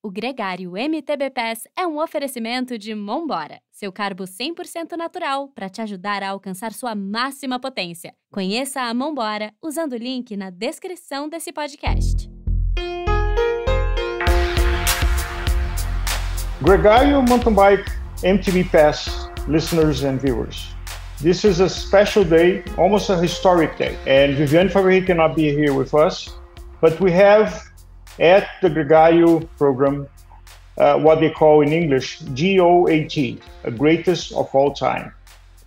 O Gregario MTB PASS é um oferecimento de Mombora, seu carbo 100% natural para te ajudar a alcançar sua máxima potência. Conheça a Mombora usando o link na descrição desse podcast. Gregario Mountain Bike MTB PASS listeners and viewers. This is a special day, almost a historic day. And Viviane Fabri cannot be here with us, but we have at the Gregario program what they call in English GOAT, a greatest of all time.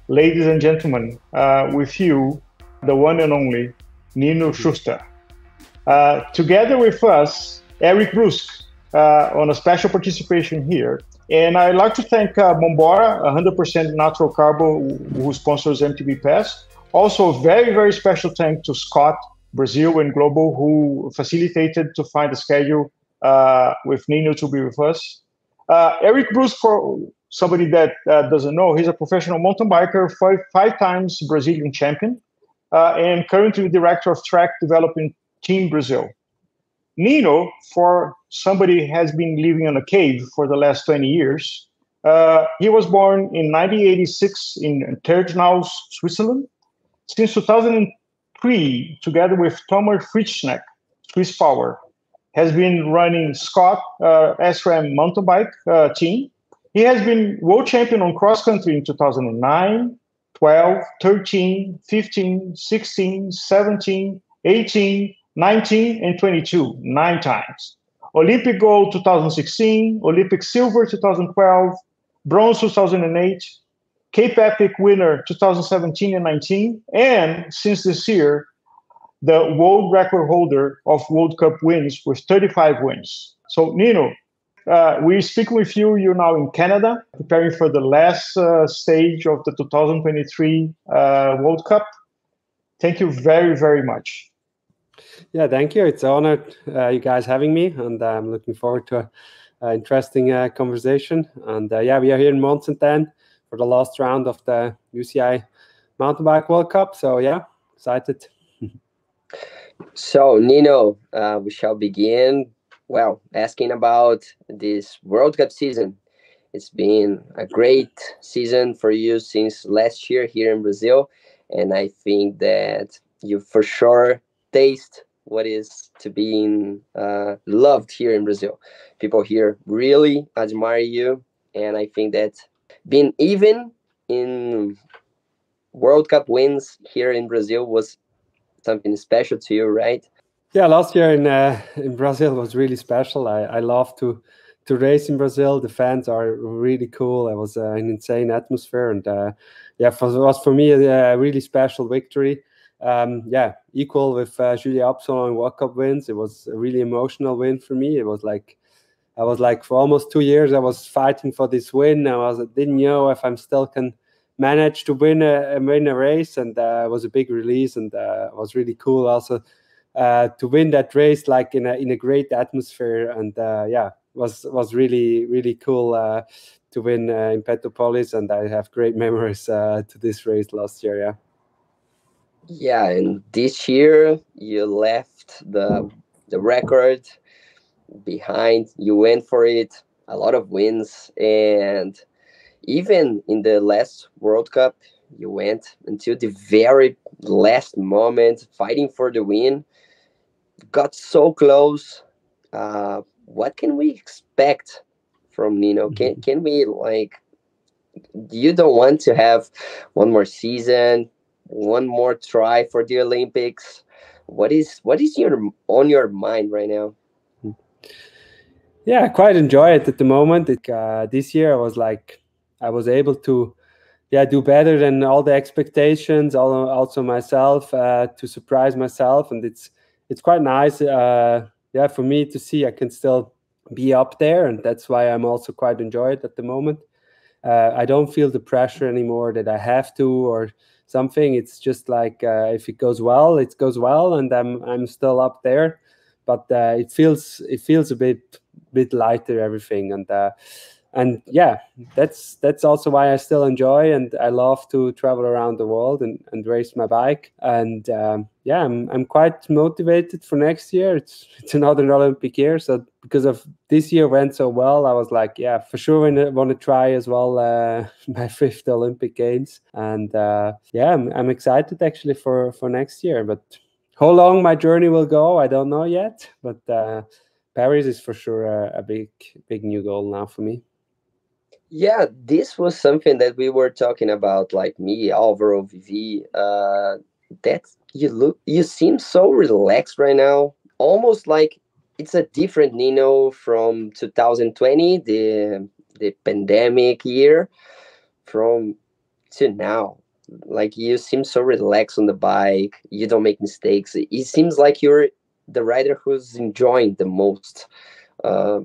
Ladies and gentlemen, with you, the one and only Nino Schurter. Together with us, Érick Bruske, on a special participation here. And I'd like to thank Mombora, 100% natural carbo, who sponsors MTB PASS. Also, a very, very special thank to Scott Brasil and Global, who facilitated to find a schedule with Nino to be with us. Érick Bruske, for somebody that doesn't know, he's a professional mountain biker, five times Brazilian champion, and currently director of track development Team Brazil. Nino, for somebody has been living in a cave for the last 20 years, he was born in 1986 in Tergnaus, Switzerland. Since 2003, together with Tomer Fritzschneck, Swiss Power, has been running Scott SRAM mountain bike team. He has been world champion on cross country in 2009, 12, 13, 15, 16, 17, 18, 19, and 22, 9 times. Olympic gold 2016, Olympic silver 2012, bronze 2008, Cape Epic winner 2017 and 19, and since this year, the world record holder of World Cup wins with 35 wins. So, Nino, we speak with you. You're now in Canada, preparing for the last stage of the 2023 World Cup. Thank you very, very much. Yeah, thank you. It's an honor you guys having me, and I'm looking forward to an interesting conversation. And yeah, we are here in Mont Saint Anne for the last round of the UCI Mountain Bike World Cup. So yeah, excited. So Nino, we shall begin, asking about this World Cup season. It's been a great season for you since last year here in Brazil. And I think that you for sure taste what is to be loved here in Brazil. People here really admire you. And I think that being even in World Cup wins here in Brazil was something special to you, right? Yeah, last year in Brazil was really special. I love to race in Brazil. The fans are really cool. It was an insane atmosphere, and yeah, it was for me a really special victory. Yeah, equal with Julia Upson and World Cup wins. It was a really emotional win for me. It was like I was like for almost 2 years I was fighting for this win. Didn't know if I'm still can manage to win a race, and it was a big release, and it was really cool also to win that race like in a great atmosphere, and yeah, was really, really cool to win in Petropolis, and I have great memories to this race last year. Yeah, and this year you left the record behind. You went for it, a lot of wins, and even in the last World Cup, you went until the very last moment, fighting for the win. Got so close. What can we expect from Nino? Can we you don't want to have one more season, one more try for the Olympics? What is on your mind right now? Yeah, I quite enjoy it at the moment. This year I was able to do better than all the expectations, also myself, to surprise myself, and it's quite nice for me to see I can still be up there, and that's why I'm also quite enjoy it at the moment. I don't feel the pressure anymore that I have to or something. It's just like if it goes well, it goes well, and I'm still up there, but it feels a bit lighter, everything, and and yeah, that's also why I still enjoy, and I love to travel around the world and race my bike. And yeah, I'm quite motivated for next year. It's another Olympic year, so because of this year went so well, I was like, yeah, for sure I want to try as well my 5th Olympic Games. And yeah, I'm excited actually for next year. But how long my journey will go, I don't know yet. But Paris is for sure a big new goal now for me. Yeah, this was something that we were talking about, like me, Alvaro, Vivi. That you seem so relaxed right now, almost like it's a different Nino from 2020, the pandemic year, from to now. Like you seem so relaxed on the bike. You don't make mistakes. It seems like you're the rider who's enjoying the most. Uh,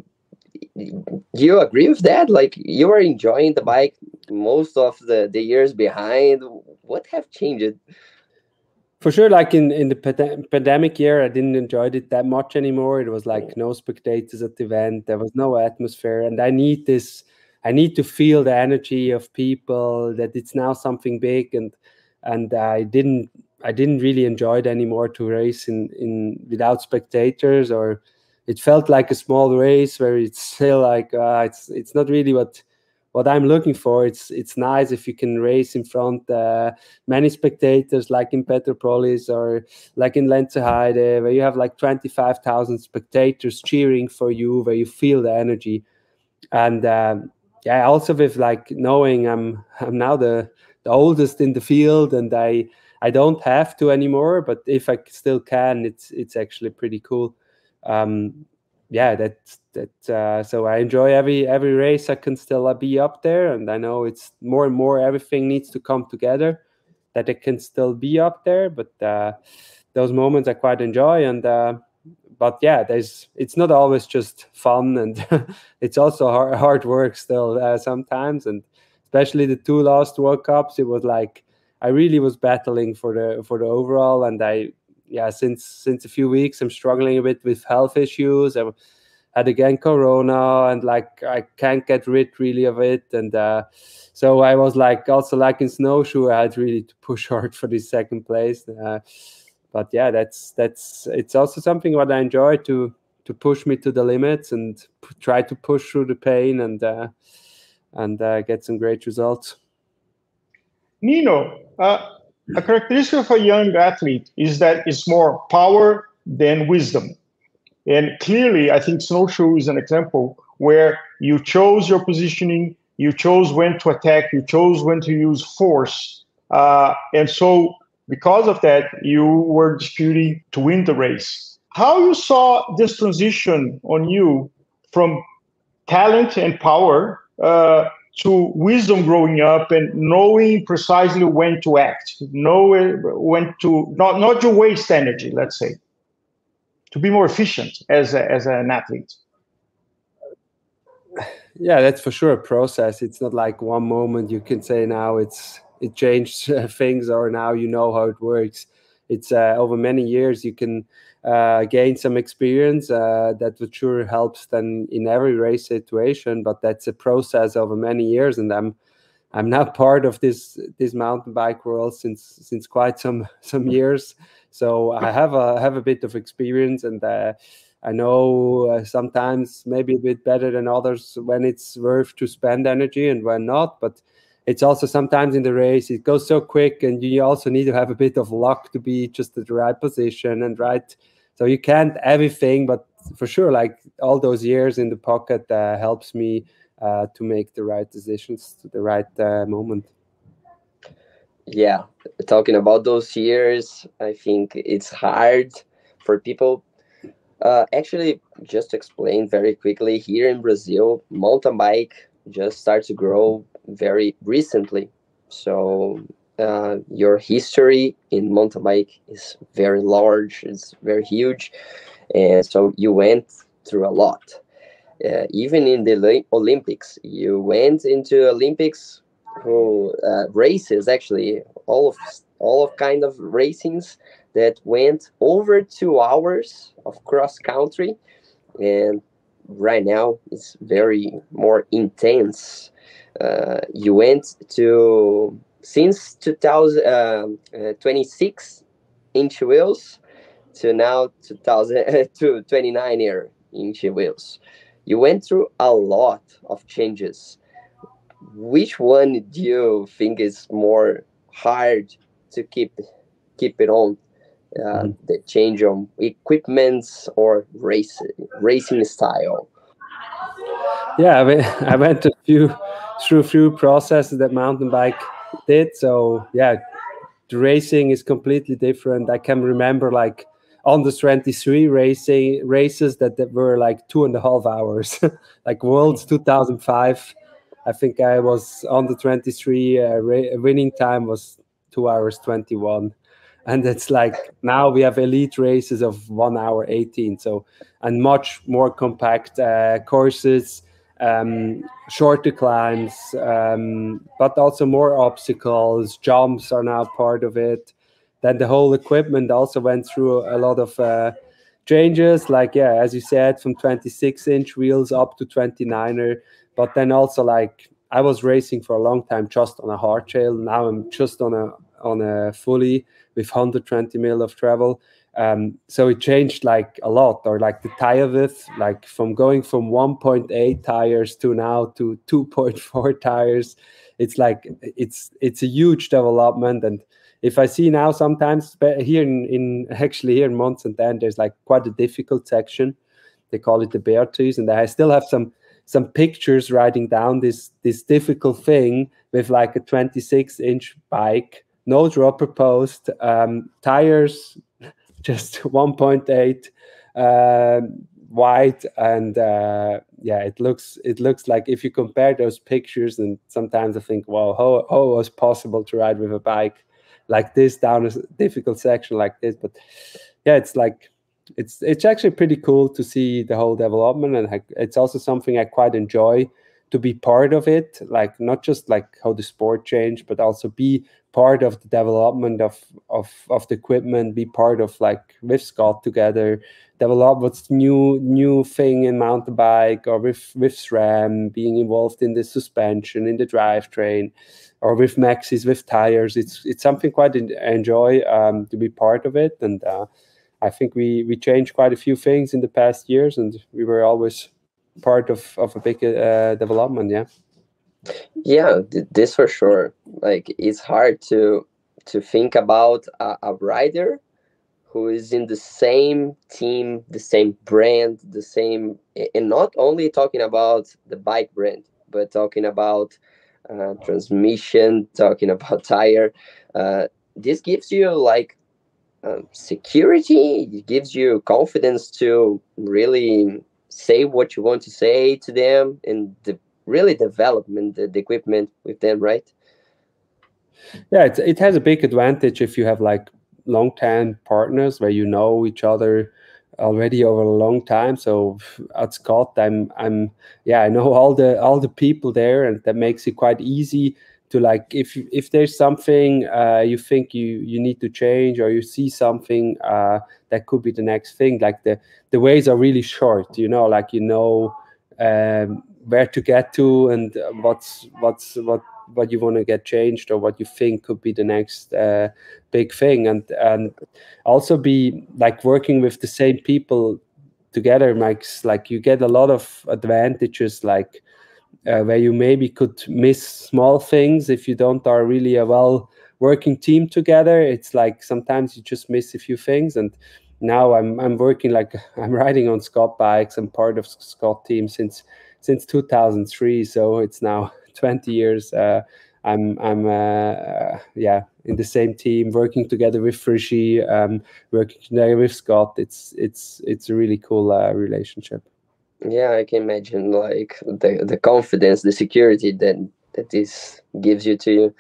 you agree with that? Like you are enjoying the bike most of the years behind. What have changed? For sure, like in the pandemic year, I didn't enjoy it that much anymore. It was like no spectators at the event. There was no atmosphere, and I need this. I need to feel the energy of people. That it's now something big, and I didn't really enjoy it anymore to race in without spectators, or it felt like a small race where it's still like it's not really what I'm looking for. It's nice if you can race in front many spectators, like in Petropolis or like in Lenzerheide, where you have like 25,000 spectators cheering for you, where you feel the energy. And yeah, also with like knowing I'm now the oldest in the field, and I don't have to anymore, but if I still can, it's actually pretty cool. Yeah, so I enjoy every race. I can still be up there, and I know it's more and more everything needs to come together that I can still be up there. But those moments I quite enjoy, and but yeah, it's not always just fun, and it's also hard work still sometimes, and especially the 2 last World Cups, it was like I really was battling for the overall, and since a few weeks I'm struggling a bit with health issues. I had again Corona, and like I can't get rid really of it, and so I was like also like in snowshoe, I had really to push hard for this 2nd place. But yeah, it's also something what I enjoy, to push me to the limits and try to push through the pain and get some great results. Nino, a characteristic of a young athlete is that it's more power than wisdom. And clearly, I think snowshoe is an example where you chose your positioning, you chose when to attack, you chose when to use force. And so because of that, you were disputing to win the race. How you saw this transition on you from talent and power to wisdom growing up and knowing precisely when to act, knowing when to not to waste energy, let's say, to be more efficient as an athlete? Yeah, that's for sure a process. It's not like one moment you can say now it changed things, or now you know how it works. It's over many years you can gain some experience that for sure helps then in every race situation, but that's a process over many years, and I'm now part of this mountain bike world since quite some years, so I have a bit of experience, and I know sometimes maybe a bit better than others when it's worth to spend energy and when not. But it's also sometimes in the race it goes so quick, and you also need to have a bit of luck to be just at the right position and right. So you can't everything, but for sure, like all those years in the pocket helps me to make the right decisions to the right moment. Yeah, talking about those years, I think it's hard for people. Actually, just to explain very quickly, here in Brazil, mountain bike just started to grow very recently. So your history in mountain bike is very large, it's very huge. And so you went through a lot. Even in the Olympics, you went into Olympics races, actually, all of kind of racings that went over 2 hours of cross country, and right now it's very more intense. You went to since 2026 inch wheels to now 2000 to 29 inch wheels. You went through a lot of changes. Which one do you think is more hard to keep it on? The change of equipments or racing style? Yeah, I went through a few processes that mountain bike did. So yeah, the racing is completely different. I can remember like on the 23 races that were like 2.5 hours, like Worlds 2005. I think I was on the 23. Winning time was 2 hours 21, and it's like now we have elite races of 1 hour 18. So and much more compact courses. Shorter climbs, but also more obstacles. Jumps are now part of it. Then the whole equipment also went through a lot of changes, like, yeah, as you said, from 26-inch wheels up to 29er. But then also, like, I was racing for a long time just on a hardtail. Now I'm just on a fully with 120 mil of travel. So it changed like a lot, or like the tire width, like from going from 1.8 tires to now to 2.4 tires. It's like it's a huge development. And if I see now sometimes here in Mont Saint Anne, there's like quite a difficult section. They call it the bear trees, and I still have some pictures writing down this difficult thing with like a 26-inch bike, no dropper post, tires just 1.8 wide, and yeah, it looks like, if you compare those pictures, and sometimes I think, wow, how was possible to ride with a bike like this down a difficult section like this? But yeah, it's like it's actually pretty cool to see the whole development, and it's also something I quite enjoy to be part of it, like not just like how the sport changed, but also be part of the development of the equipment, be part of, like, with Scott together, develop what's new thing in mountain bike, or with SRAM, being involved in the suspension, in the drivetrain, or with Maxis, with tires. It's something quite I enjoy to be part of it. And I think we changed quite a few things in the past years, and we were always part of a big development. Yeah, this for sure. Like, it's hard to think about a rider who is in the same team, the same brand, the same, and not only talking about the bike brand, but talking about transmission, talking about tire. This gives you like security. It gives you confidence to really say what you want to say to them, and really development the equipment with them, right? Yeah, it has a big advantage if you have like long-term partners where you know each other already over a long time. So at Scott, I'm I know all the people there, and that makes it quite easy to, like, if there's something you think you need to change, or you see something that could be the next thing, like the ways are really short, like where to get to, and what you want to get changed, or what you think could be the next big thing, and also be like working with the same people together makes, like, you get a lot of advantages, like where you maybe could miss small things if you don't are really a well working team together. It's like sometimes you just miss a few things. And now I'm working, like, I'm riding on Scott bikes. I'm part of Scott team since 2003, so it's now 20 years. I'm in the same team, working together with Frischie, working together with Scott. It's a really cool relationship. Yeah, I can imagine, like, the confidence, the security that this gives you to you.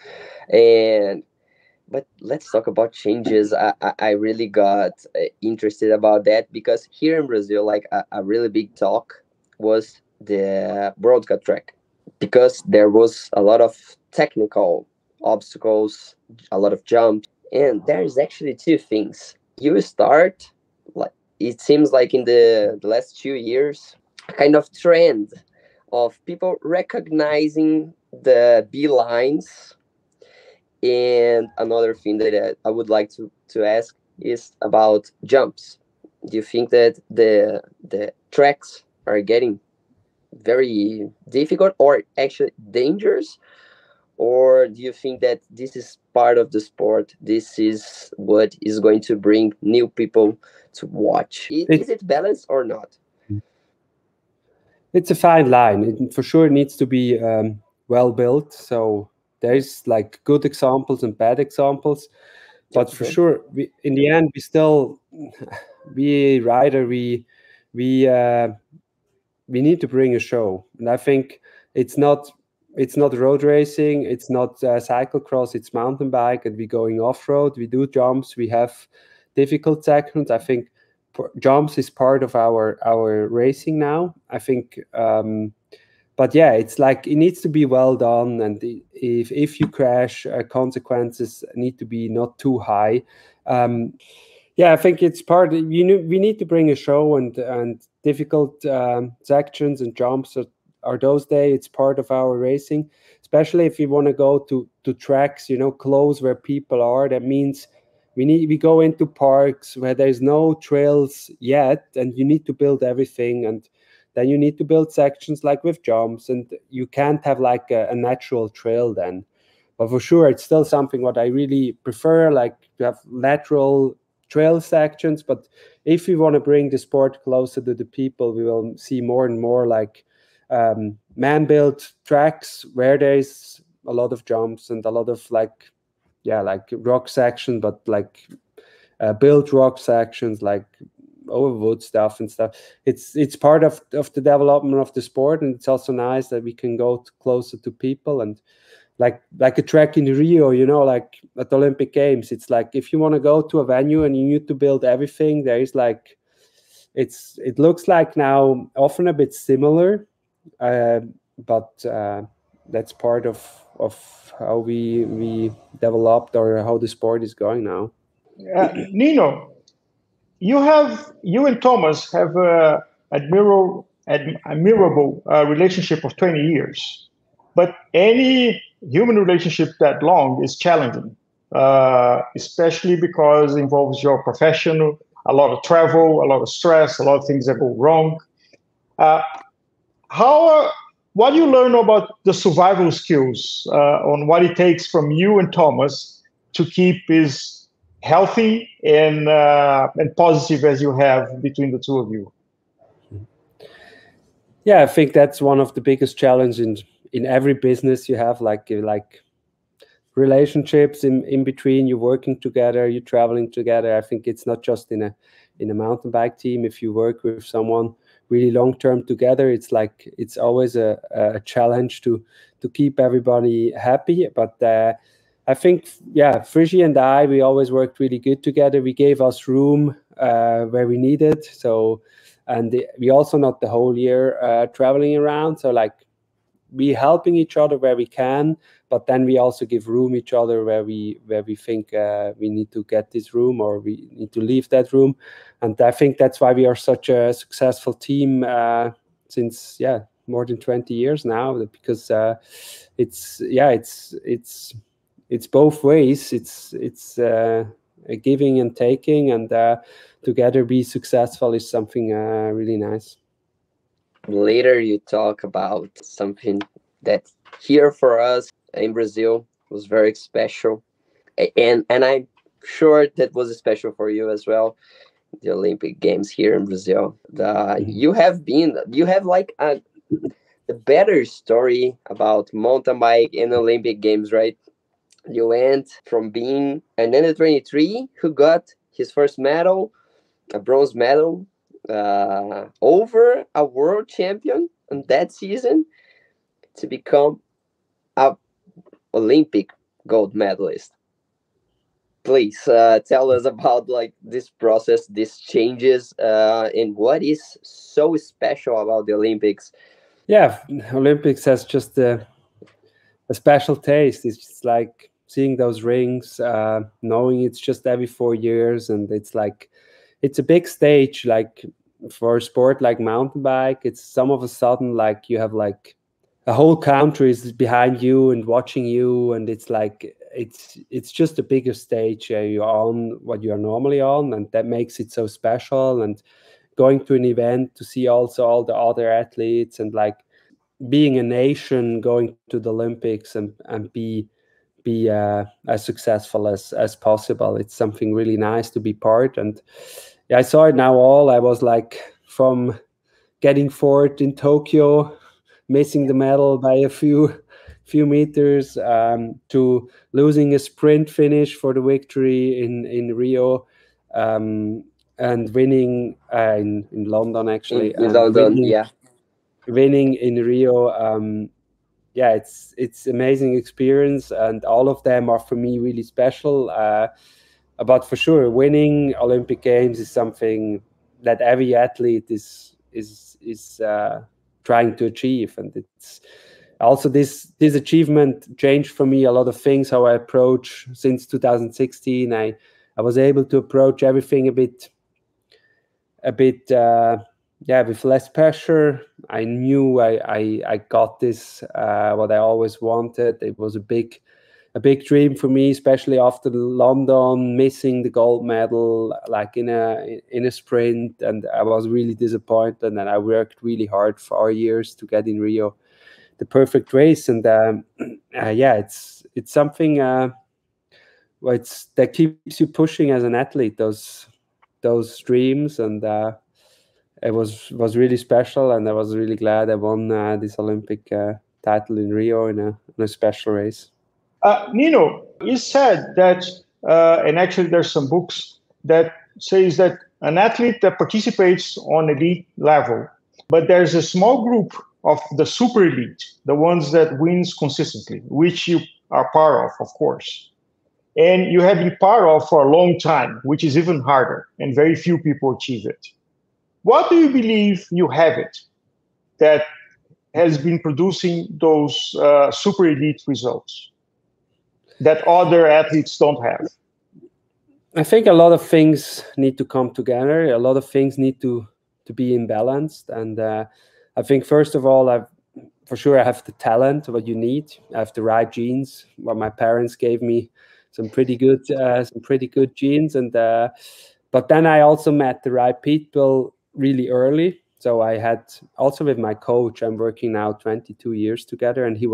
But let's talk about changes. I really got interested about that, because here in Brazil, like, a really big talk was the World Cup track, because there was a lot of technical obstacles, a lot of jumps, and there's actually two things. You start, like, it seems like in the last 2 years, kind of trend of people recognizing the B lines. And another thing that I would like to ask is about jumps. Do you think that the tracks are getting very difficult or actually dangerous? Or do you think that this is part of the sport? This is what is going to bring new people to watch? Is it balanced or not? It's a fine line. It for sure needs to be well built. So there's like good examples and bad examples. But for sure, in the end, we need to bring a show. And I think it's not road racing, it's not cyclocross, it's mountain bike, and we're going off-road. We do jumps, we have difficult sections. I think jumps is part of our racing now. I think, but yeah, it's like it needs to be well done, and if you crash, consequences need to be not too high. Yeah, I think it's part. We need to bring a show, and difficult sections and jumps are those days. It's part of our racing, especially if you want to go to tracks, close where people are. That means we go into parks where there's no trails yet, and you need to build everything, and then you need to build sections like with jumps, and you can't have like a natural trail then. But for sure, it's still something what I really prefer, like to have natural trail sections. But if we want to bring the sport closer to the people, we will see more and more like man-built tracks where there's a lot of jumps and a lot of like rock section, but like built rock sections, like over wood stuff and stuff. It's part of the development of the sport, and it's also nice that we can go closer to people. And like a track in Rio, like at the Olympic Games, it's like if you want to go to a venue and you need to build everything, there is like it looks like now often a bit similar, but that's part of how we developed or how the sport is going now. Nino, you and Thomas have an admirable relationship of 20 years, but any human relationship that long is challenging, especially because it involves your profession, a lot of travel, a lot of stress, a lot of things that go wrong. What do you learn about the survival skills on what it takes from you and Thomas to keep his healthy and positive as you have between the two of you? Yeah, I think that's one of the biggest challenges in every business you have, like relationships in between. You're working together, you're traveling together. I think it's not just in a mountain bike team. If you work with someone really long term together, it's always a challenge to keep everybody happy. But I think, Frigi and I, we always worked really good together. We gave us room where we needed. So, and we also not the whole year traveling around. So like we helping each other where we can, but then we also give room each other where we think we need to get this room or we need to leave that room. And I think that's why we are such a successful team since more than 20 years now, because it's both ways. It's a giving and taking, and together be successful is something really nice. Later you talk about something that here for us in Brazil was very special, and I'm sure that was special for you as well, the Olympic Games here in Brazil. You have like the better story about mountain bike and Olympic Games, right? You went from being an under 23 who got his first medal, a bronze medal, over a world champion in that season, to become a Olympic gold medalist. Please tell us about like this process, these changes, and what is so special about the Olympics. Yeah, Olympics has just a special taste. It's just like seeing those rings, knowing it's just every 4 years, and it's like it's a big stage. Like for a sport like mountain bike, it's some of a sudden like you have like a whole country is behind you and watching you, and it's like it's just a bigger stage. You're on what you are normally on, and that makes it so special. And going to an event to see also all the other athletes, and like being a nation going to the Olympics and be as successful as possible. It's something really nice to be part. And yeah, I saw it now all. I was like from getting fourth in Tokyo, missing the medal by a few meters, to losing a sprint finish for the victory in Rio, and winning in London actually. In London, winning in Rio. Yeah, it's amazing experience, and all of them are for me really special. But for sure, winning Olympic Games is something that every athlete is trying to achieve, and it's also this achievement changed for me a lot of things. How I approach since 2016, I was able to approach everything a bit. With less pressure. I knew I got this, what I always wanted. It was a big dream for me, especially after London, missing the gold medal, like in a sprint, and I was really disappointed. And I worked really hard for 4 years to get in Rio the perfect race. And it's something that keeps you pushing as an athlete. Those dreams, and it was really special, and I was really glad I won this Olympic title in Rio in a special race. Nino, you said that, and actually there's some books that says that an athlete that participates on elite level, but there's a small group of the super elite, the ones that wins consistently, which you are part of course. And you have been part of for a long time, which is even harder, and very few people achieve it. What do you believe you have it that has been producing those super elite results that other athletes don't have? I think a lot of things need to come together. A lot of things need to be imbalanced. And I think, first of all, I have the talent, what you need. I have the right genes. What my parents gave me some pretty good genes. And but then I also met the right people really early. So I had also with my coach, I'm working now 22 years together, and he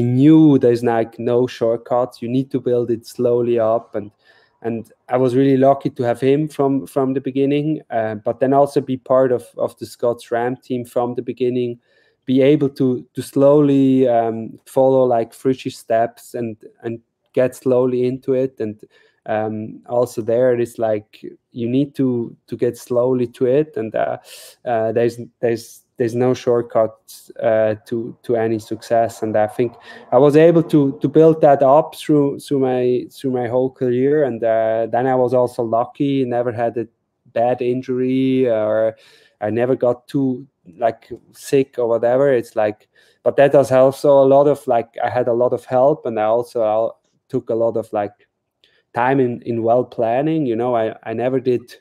knew there's like no shortcuts. You need to build it slowly up, and I was really lucky to have him from the beginning, but then also be part of the Scott's Ram team from the beginning, be able to slowly follow like Frisch's steps and get slowly into it. And also there it is like you need to get slowly to it, and there's no shortcuts to any success. And I think I was able to build that up through my whole career. And then I was also lucky, never had a bad injury, or I never got too like sick or whatever. It's like, but that does also a lot of like, I had a lot of help, and I also took a lot of like time in well planning. I never did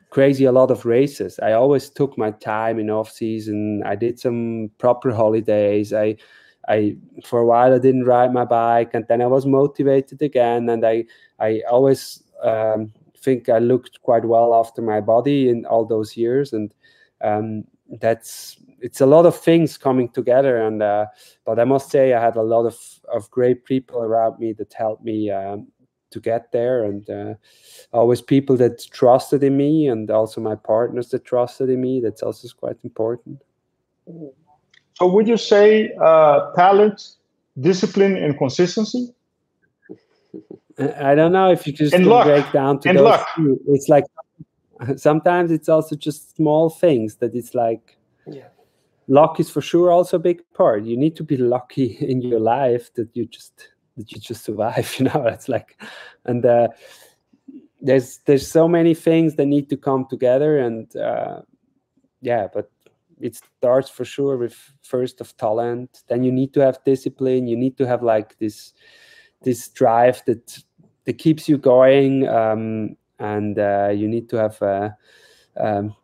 crazy a lot of races. I always took my time in off season. I did some proper holidays. I for a while I didn't ride my bike, and then I was motivated again. And I always think I looked quite well after my body in all those years. And it's a lot of things coming together. And but I must say I had a lot of great people around me that helped me to get there, and always people that trusted in me, and also my partners that trusted in me. That's also quite important. So would you say talent, discipline, and consistency? I don't know if you just break down to and those luck. Two. It's like sometimes it's also just small things that it's like, luck is for sure also a big part. You need to be lucky in your life that you just survive. It's like, and there's so many things that need to come together. And but it starts for sure with first of talent. Then you need to have discipline. You need to have like this drive that keeps you going, and you need to have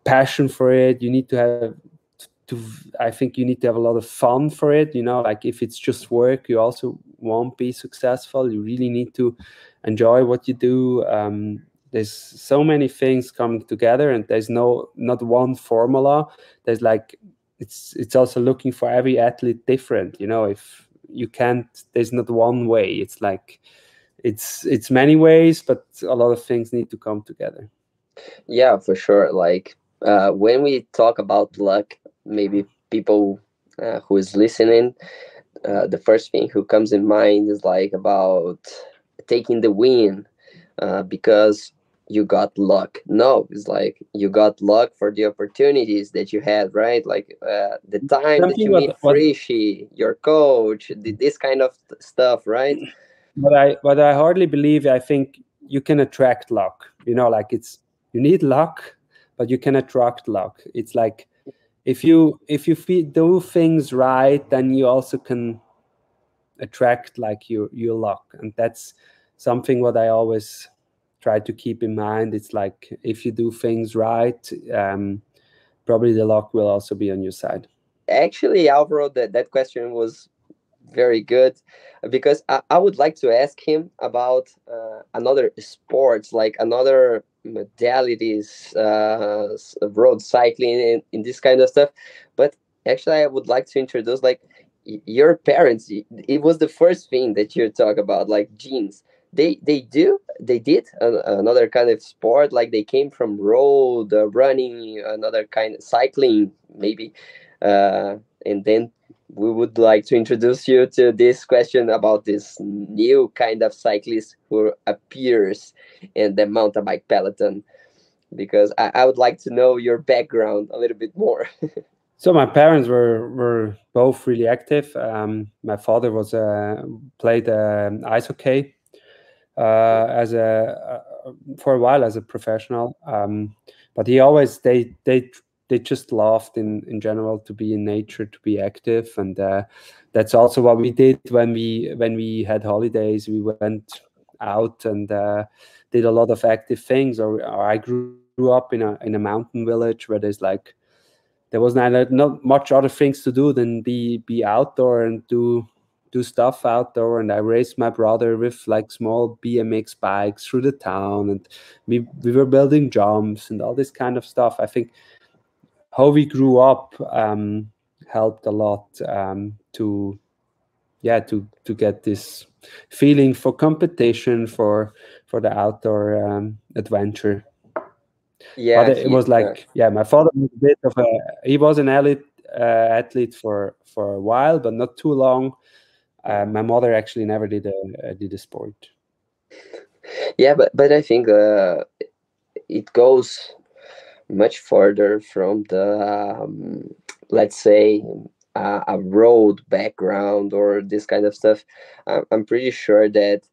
passion for it. You need to have I think you need to have a lot of fun for it. You know, like if it's just work, you also won't be successful. You really need to enjoy what you do. There's so many things coming together, and there's not one formula. There's like it's also looking for every athlete different. You know, if you can't, there's not one way. It's like it's many ways, but a lot of things need to come together. Yeah, for sure. Like when we talk about luck, maybe people who is listening, the first thing who comes in mind is like about taking the win because you got luck. No, it's like you got luck for the opportunities that you had, right? Like the time that you meet Frischie, your coach, this kind of stuff, right? But I hardly believe. I think you can attract luck. You know, like you need luck, but you can attract luck. It's like if you do things right, then you also can attract like your luck, and that's something what I always try to keep in mind. It's like if you do things right, probably the luck will also be on your side. Actually, Alvaro, that question was very good, because I would like to ask him about another sports, like another modalities, road cycling and this kind of stuff. But actually, I would like to introduce like your parents. It was the first thing that you talk about, like genes. They did another kind of sport, like they came from road running, another kind of cycling maybe, and then we would like to introduce you to this question about this new kind of cyclist who appears in the mountain bike peloton, because I would like to know your background a little bit more. So my parents were both really active. My father was played ice hockey for a while as a professional, but he always they just loved in general to be in nature, to be active, and that's also what we did when we had holidays. We went out and did a lot of active things. Or I grew up in a mountain village where there was not much other things to do than be outdoor and do stuff outdoor. And I raced my brother with like small BMX bikes through the town, and we were building jumps and all this kind of stuff. I think how we grew up helped a lot to get this feeling for competition, for the outdoor adventure. Yeah, but it was like my father was a bit of he was an elite athlete for a while, but not too long. My mother actually never did a sport. Yeah, but I think it goes much further from the let's say a road background or this kind of stuff. I'm pretty sure that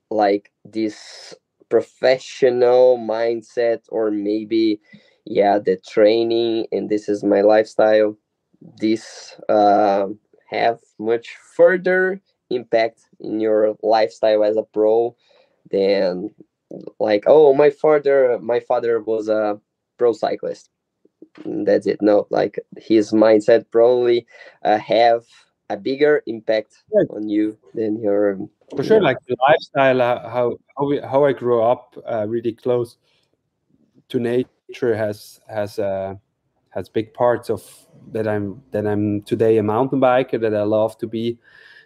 like this professional mindset, or maybe the training and this is my lifestyle, this have much further impact in your lifestyle as a pro than like, oh, my father was a pro cyclist. That's it. No, like his mindset probably have a bigger impact on you than your for sure. Like the lifestyle, how I grew up really close to nature has big parts of that. I'm today a mountain biker, that I love to be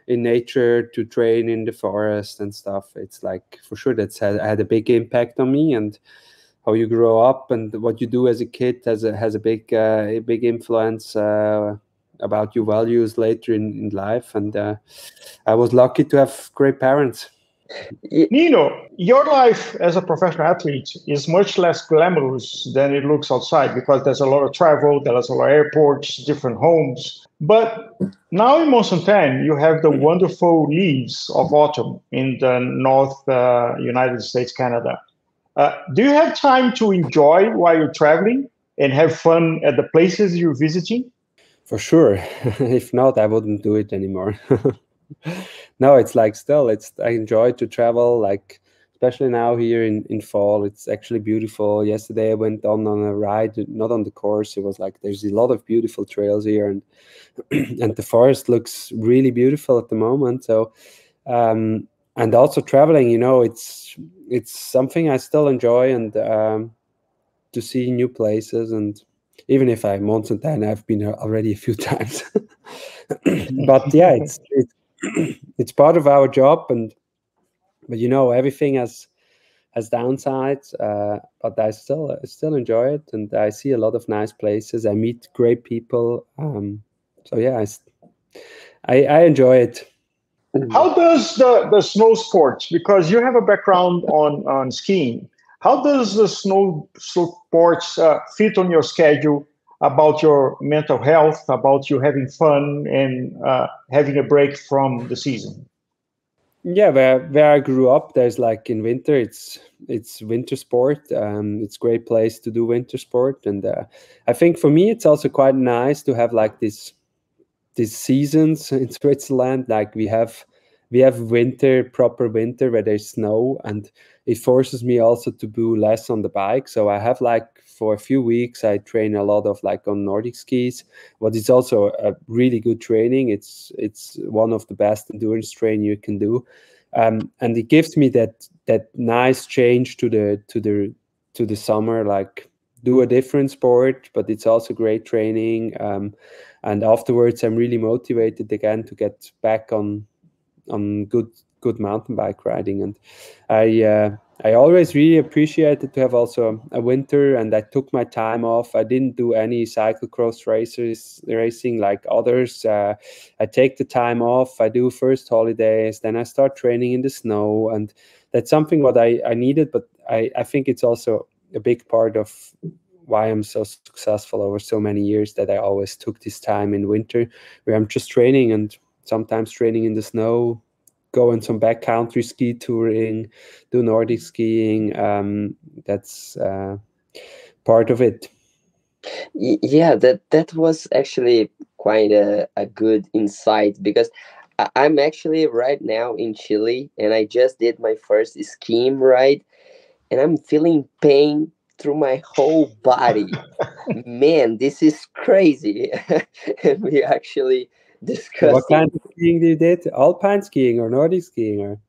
in nature, to train in the forest and stuff. It's like for sure that's had a big impact on me, and how you grow up and what you do as a kid has a big influence about your values later in life. And I was lucky to have great parents. Nino, your life as a professional athlete is much less glamorous than it looks outside, because there's a lot of travel, there's a lot of airports, different homes. But now in Mont Saint Anne, you have the wonderful leaves of autumn in the North United States, Canada. Do you have time to enjoy while you're traveling and have fun at the places you're visiting? For sure. If not, I wouldn't do it anymore. No, it's like still, I enjoy to travel, like especially now here in fall. It's actually beautiful. Yesterday I went on a ride, not on the course. It was like there's a lot of beautiful trails here, and and the forest looks really beautiful at the moment. So and also traveling, you know, it's something I still enjoy, and to see new places. And even if I'm Mont Saint Anne, I've been already a few times. But yeah, it's part of our job, but you know, everything has downsides. But I still enjoy it, and I see a lot of nice places. I meet great people. So yeah, I enjoy it. How does the snow sports, because you have a background on skiing, how does the snow sports fit on your schedule about your mental health, about you having fun and having a break from the season? Yeah, where I grew up, there's like in winter, it's winter sport. It's a great place to do winter sport, and I think for me it's also quite nice to have like these seasons in Switzerland. Like we have winter, proper winter where there's snow, and it forces me also to do less on the bike. So I have like for a few weeks I train a lot of like on Nordic skis, but it's also a really good training. It's one of the best endurance training you can do, and it gives me that nice change to the summer. Like do a different sport, but it's also great training. And afterwards, I'm really motivated again to get back on good mountain bike riding. And I always really appreciated to have also a winter, and I took my time off. I didn't do any cyclocross racing like others. I take the time off. I do first holidays, then I start training in the snow, and that's something what I needed. But I think it's also a big part of why I'm so successful over so many years, that I always took this time in winter where I'm just training, and sometimes training in the snow, go on some backcountry ski touring, do Nordic skiing. That's part of it. Yeah, that was actually quite a good insight, because I'm actually right now in Chile, and I just did my first skiing ride, and I'm feeling pain through my whole body. Man, this is crazy. And we actually discussing. What kind of skiing did you did? Alpine skiing or Nordic skiing? Or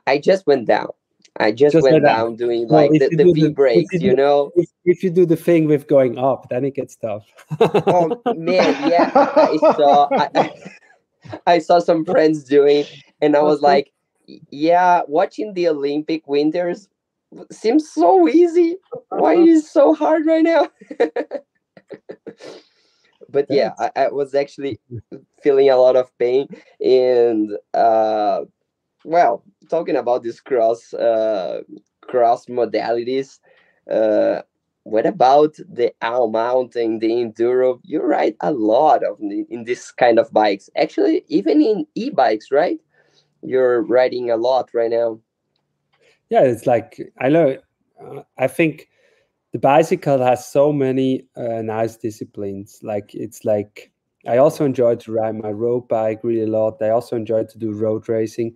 I just went down. I just went down doing like the V breaks, you know. If you do the thing with going up, then it gets tough. Oh man, yeah, I saw some friends doing, and I was like, yeah, watching the Olympic winters seems so easy. Why is it so hard right now? But yeah, I was actually feeling a lot of pain, and well, talking about these cross modalities, what about the Owl Mountain, the enduro? You ride a lot in this kind of bikes. Actually, even in e-bikes, right? You're riding a lot right now. Yeah, it's like I think the bicycle has so many nice disciplines. Like it's like I also enjoy to ride my road bike really a lot. I also enjoy to do road racing.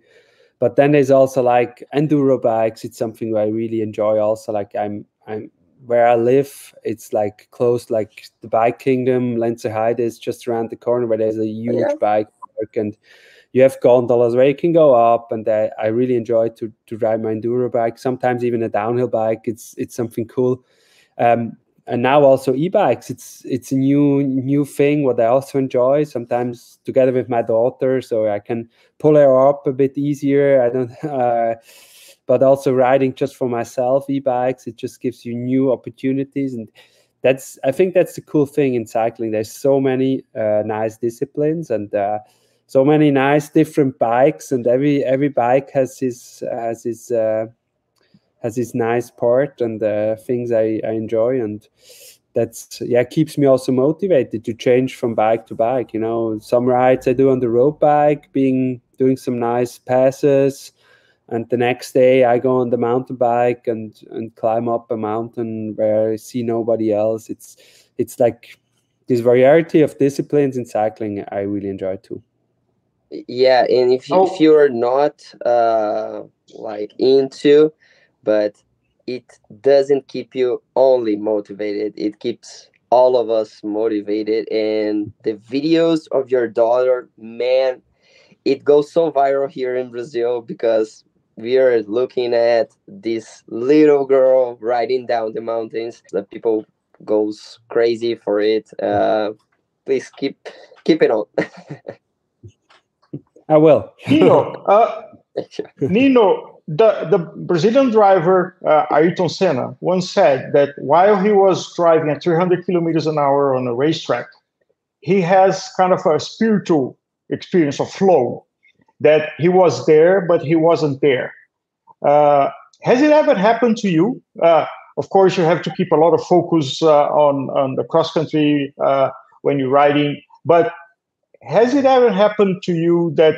But then there's also like enduro bikes. It's something I really enjoy also. Like I'm where I live, it's like close, like the bike kingdom, Lenzerheide is just around the corner where there's a huge bike park, and you have gondolas where you can go up. And I really enjoy to ride my enduro bike, sometimes even a downhill bike. It's something cool. And now also e-bikes. It's a new thing what I also enjoy, sometimes together with my daughter, so I can pull her up a bit easier. I don't but also riding just for myself, e-bikes, it just gives you new opportunities. And I think that's the cool thing in cycling. There's so many nice disciplines, and so many nice different bikes, and every bike has his nice part and things I enjoy, and that's keeps me also motivated to change from bike to bike. You know, some rides I do on the road bike, doing some nice passes, and the next day I go on the mountain bike and climb up a mountain where I see nobody else. It's like this variety of disciplines in cycling I really enjoy too. Yeah, and if you are not like into, but it doesn't keep you only motivated. It keeps all of us motivated. And the videos of your daughter, man, it goes so viral here in Brazil because we are looking at this little girl riding down the mountains. The people goes crazy for it. Please keep it on. I will. Nino, the Brazilian driver Ayrton Senna once said that while he was driving at 300 kilometers an hour on a racetrack, he has kind of a spiritual experience of flow, that he was there, but he wasn't there. Has it ever happened to you? Of course, you have to keep a lot of focus on the cross country when you're riding, but has it ever happened to you that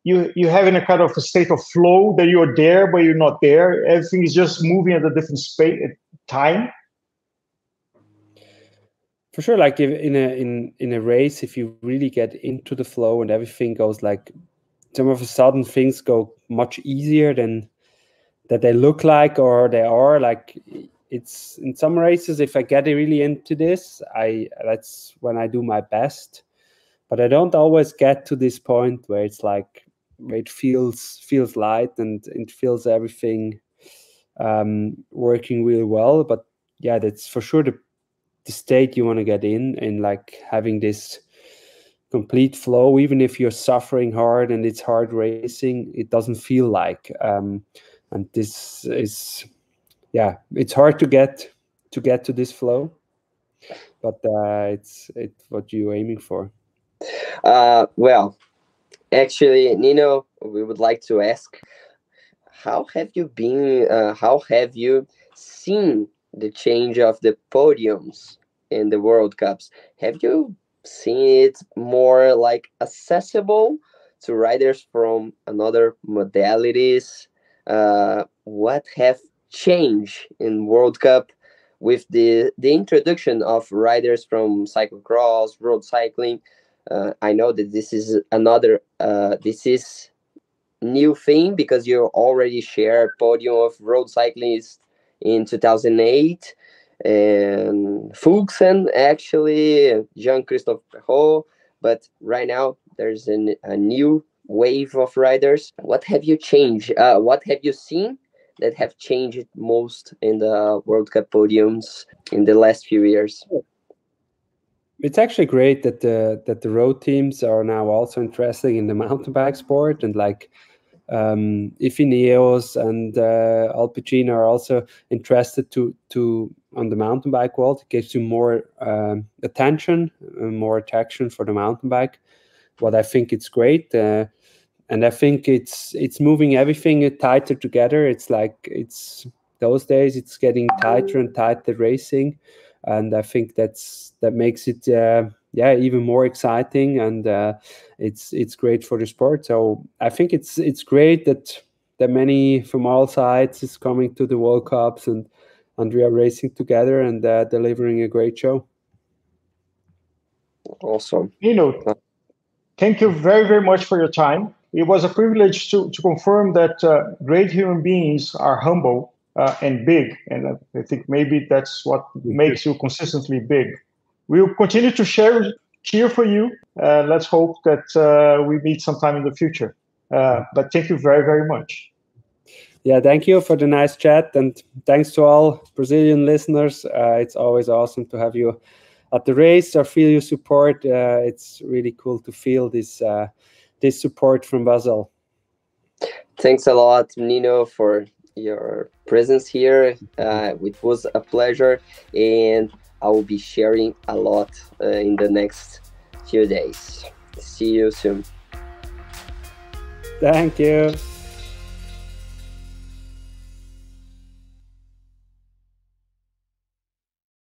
you have in a kind of a state of flow, that you're there but you're not there? Everything is just moving at a different space, time. For sure, like in a race, if you really get into the flow and everything goes like, some of a sudden things go much easier than that they look like or they are. Like, it's in some races, if I get really into this, that's when I do my best. But I don't always get to this point where it's like, where it feels light and it feels everything working really well. But yeah, that's for sure the state you want to get in like having this complete flow. Even if you're suffering hard and it's hard racing, it doesn't feel like and this is, yeah, it's hard to get to this flow, but it's what you're aiming for. Well, actually, Nino, we would like to ask, how have you seen the change of the podiums in the World Cups? Have you seen it more like accessible to riders from another modalities? What have changed in World Cup with the introduction of riders from cyclocross, road cycling? I know that this is this is new thing because you already share podium of road cyclists in 2008 and Fuchsen, actually Jean-Christophe Perrault, but right now there's a new wave of riders. What have you changed? What have you seen that have changed most in the World Cup podiums in the last few years? It's actually great that the road teams are now also interested in the mountain bike sport, and like Ineos and Alpecin are also interested to on the mountain bike world. It gives you more attention, more attraction for the mountain bike. What I think it's great, and I think it's moving everything tighter together. It's like those days it's getting tighter and tighter racing. And I think that makes it even more exciting, and it's great for the sport. So I think it's great that many from all sides is coming to the World Cups, and we are racing together and delivering a great show. Awesome. Thank you very, very much for your time. It was a privilege to confirm that great human beings are humble and big, and I think maybe that's what makes you consistently big. We'll continue to cheer for you. Let's hope that we meet sometime in the future. But thank you very, very much. Yeah, thank you for the nice chat, and thanks to all Brazilian listeners. It's always awesome to have you at the race or feel your support. It's really cool to feel this support from Brazil. Thanks a lot, Nino, for your presence here. It was a pleasure, and I will be sharing a lot in the next few days. See you soon. Thank you.